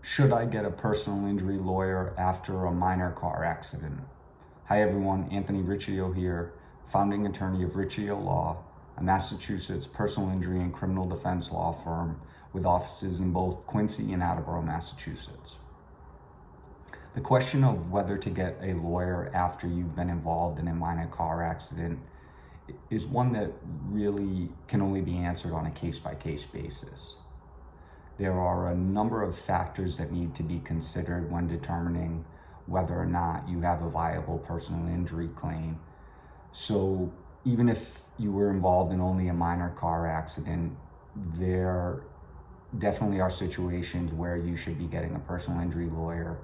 Should I get a personal injury lawyer after a minor car accident? Hi everyone, Anthony Riccio here, founding attorney of Riccio Law, a Massachusetts personal injury and criminal defense law firm with offices in both Quincy and Attleboro, Massachusetts. The question of whether to get a lawyer after you've been involved in a minor car accident is one that really can only be answered on a case-by-case basis. There are a number of factors that need to be considered when determining whether or not you have a viable personal injury claim. So even if you were involved in only a minor car accident, there definitely are situations where you should be getting a personal injury lawyer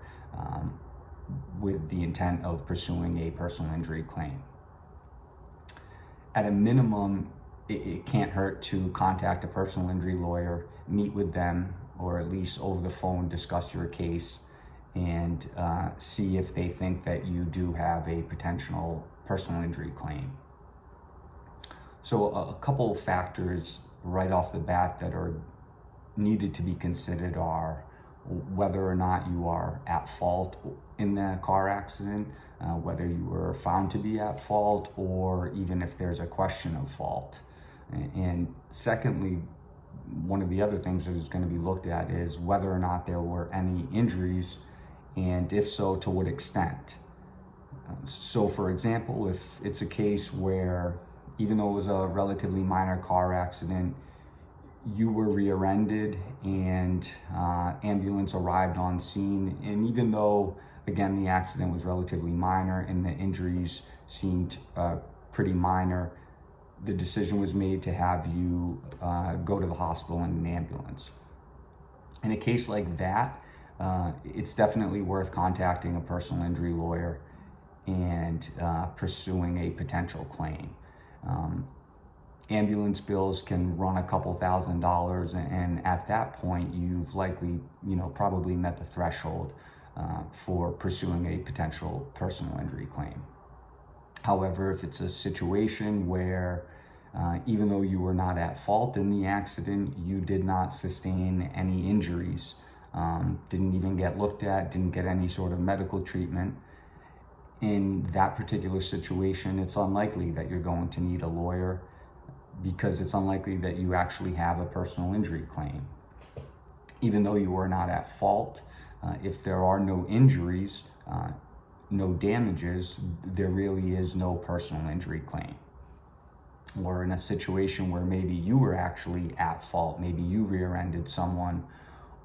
with the intent of pursuing a personal injury claim. At a minimum, it can't hurt to contact a personal injury lawyer, meet with them, or at least over the phone discuss your case and see if they think that you do have a potential personal injury claim. So a couple of factors right off the bat that are needed to be considered are whether or not you are at fault in the car accident, whether you were found to be at fault, or even if there's a question of fault. And secondly, one of the other things that is going to be looked at is whether or not there were any injuries, and if so, to what extent. So for example, if it's a case where even though it was a relatively minor car accident, you were rear-ended and ambulance arrived on scene, and even though again the accident was relatively minor and the injuries seemed pretty minor, the decision was made to have you go to the hospital in an ambulance. In a case like that, it's definitely worth contacting a personal injury lawyer and pursuing a potential claim. Ambulance bills can run a couple $1,000s, and at that point you've likely, probably met the threshold for pursuing a potential personal injury claim. However, if it's a situation where even though you were not at fault in the accident, you did not sustain any injuries, didn't even get looked at, didn't get any sort of medical treatment, in that particular situation, it's unlikely that you're going to need a lawyer because it's unlikely that you actually have a personal injury claim. Even though you were not at fault, if there are no injuries, no damages, there really is no personal injury claim. Or in a situation where maybe you were actually at fault, maybe you rear-ended someone,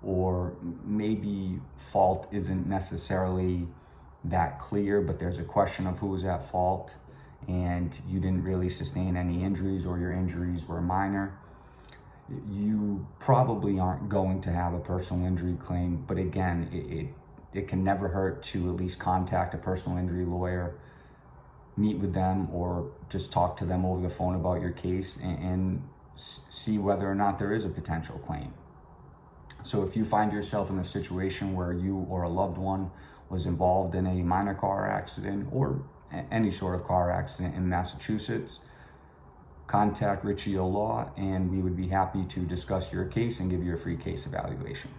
or maybe fault isn't necessarily that clear, but there's a question of who was at fault and you didn't really sustain any injuries, or your injuries were minor, you probably aren't going to have a personal injury claim. But again, it can never hurt to at least contact a personal injury lawyer, meet with them, or just talk to them over the phone about your case and see whether or not there is a potential claim. So if you find yourself in a situation where you or a loved one was involved in a minor car accident or any sort of car accident in Massachusetts, contact Riccio Law and we would be happy to discuss your case and give you a free case evaluation.